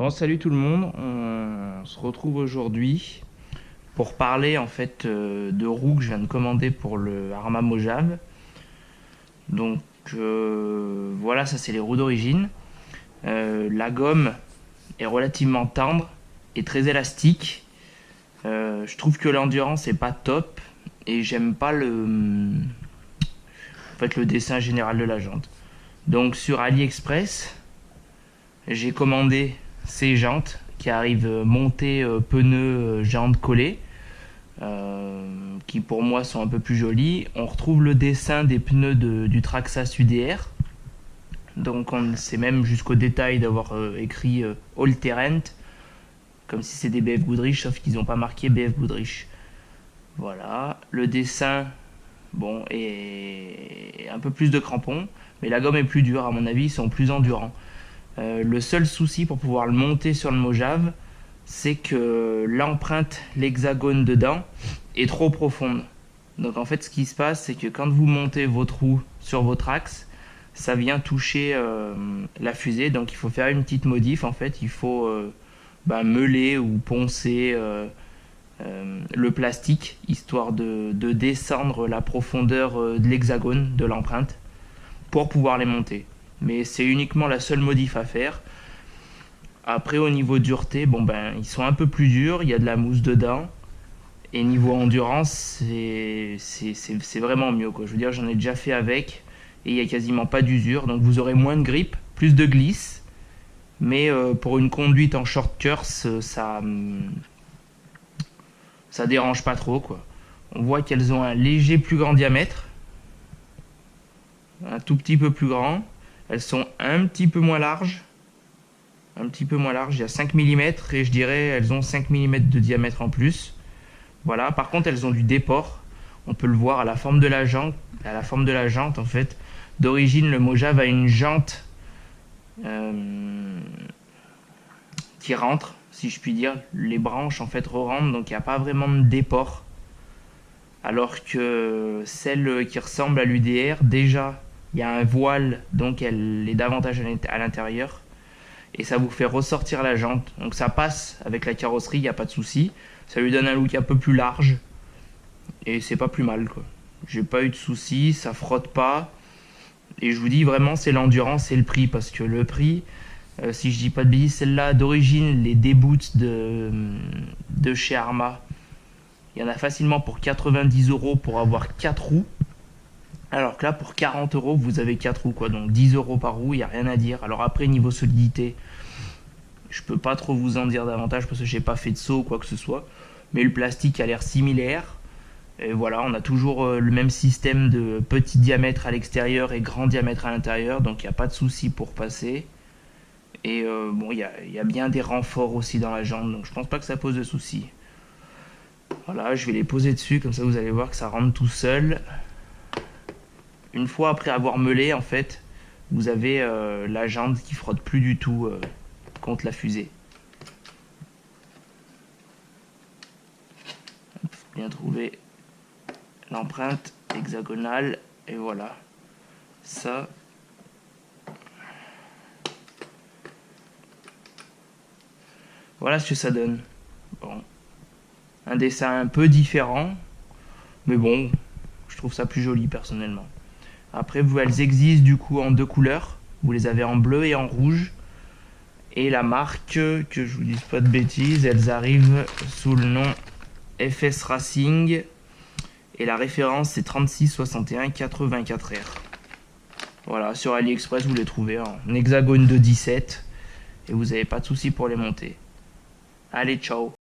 Bon, salut tout le monde, on se retrouve aujourd'hui pour parler en fait de roues que je viens de commander pour le Arma Mojave. Donc voilà, ça c'est les roues d'origine. La gomme est relativement tendre et très élastique. Je trouve que l'endurance est pas top et j'aime pas le dessin général de la jante. Donc sur AliExpress, j'ai commandé ces jantes qui arrivent montées pneus jantes collées, qui pour moi sont un peu plus jolies. On retrouve le dessin des pneus du Traxxas UDR, donc on sait même jusqu'au détail d'avoir écrit All Terrain, comme si c'était des BF Goodrich, sauf qu'ils n'ont pas marqué BF Goodrich. Voilà, le dessin bon est un peu plus de crampons, mais la gomme est plus dure, à mon avis ils sont plus endurants. Le seul souci pour pouvoir le monter sur le Mojave, c'est que l'empreinte, l'hexagone dedans, est trop profonde. Donc en fait, ce qui se passe, c'est que quand vous montez votre roue sur votre axe, ça vient toucher la fusée. Donc il faut faire une petite modif. En fait, il faut meuler ou poncer le plastique, histoire de descendre la profondeur de l'hexagone de l'empreinte pour pouvoir les monter. Mais c'est uniquement la seule modif à faire. Après, au niveau dureté, ils sont un peu plus durs, il y a de la mousse dedans. Et niveau endurance, c'est vraiment mieux, quoi. Je veux dire, j'en ai déjà fait avec et il n'y a quasiment pas d'usure. Donc vous aurez moins de grip, plus de glisse. Mais pour une conduite en short course, ça dérange pas trop, quoi. On voit qu'elles ont un léger plus grand diamètre, un tout petit peu plus grand. Elles sont un petit peu moins larges. Il y a 5 mm et je dirais elles ont 5 mm de diamètre en plus. Voilà, par contre elles ont du déport. On peut le voir à la forme de la jante. En fait. D'origine, le Mojave a une jante qui rentre, si je puis dire. Les branches en fait re-rentrent, donc il n'y a pas vraiment de déport. Alors que celle qui ressemble à l'UDR, déjà, il y a un voile, donc elle est davantage à l'intérieur. Et ça vous fait ressortir la jante. Donc ça passe avec la carrosserie, il n'y a pas de souci. Ça lui donne un look un peu plus large. Et c'est pas plus mal, quoi. J'ai pas eu de soucis, ça frotte pas. Et je vous dis vraiment, c'est l'endurance et le prix. Parce que le prix, si je dis pas de bêtises, celle-là d'origine, les déboots de chez Arma, il y en a facilement pour 90 € pour avoir 4 roues. Alors que là, pour 40 €, vous avez 4 roues, quoi. Donc 10 € par roue, il n'y a rien à dire. Alors après, niveau solidité, je peux pas trop vous en dire davantage parce que j'ai pas fait de saut ou quoi que ce soit. Mais le plastique a l'air similaire. Et voilà, on a toujours le même système de petit diamètre à l'extérieur et grand diamètre à l'intérieur. Donc il n'y a pas de souci pour passer. Et bon, il y a bien des renforts aussi dans la jambe. Donc je pense pas que ça pose de soucis. Voilà, je vais les poser dessus. Comme ça, vous allez voir que ça rentre tout seul. Une fois après avoir meulé, en fait, vous avez la jante qui frotte plus du tout contre la fusée. Bien trouver l'empreinte hexagonale et voilà. Ça, voilà ce que ça donne. Bon, un dessin un peu différent, mais bon, je trouve ça plus joli personnellement. Après, elles existent du coup en deux couleurs. Vous les avez en bleu et en rouge. Et la marque, que je vous dise pas de bêtises, elles arrivent sous le nom FS Racing. Et la référence c'est 366184R. Voilà, sur AliExpress vous les trouvez en hexagone de 17. Et vous n'avez pas de souci pour les monter. Allez, ciao!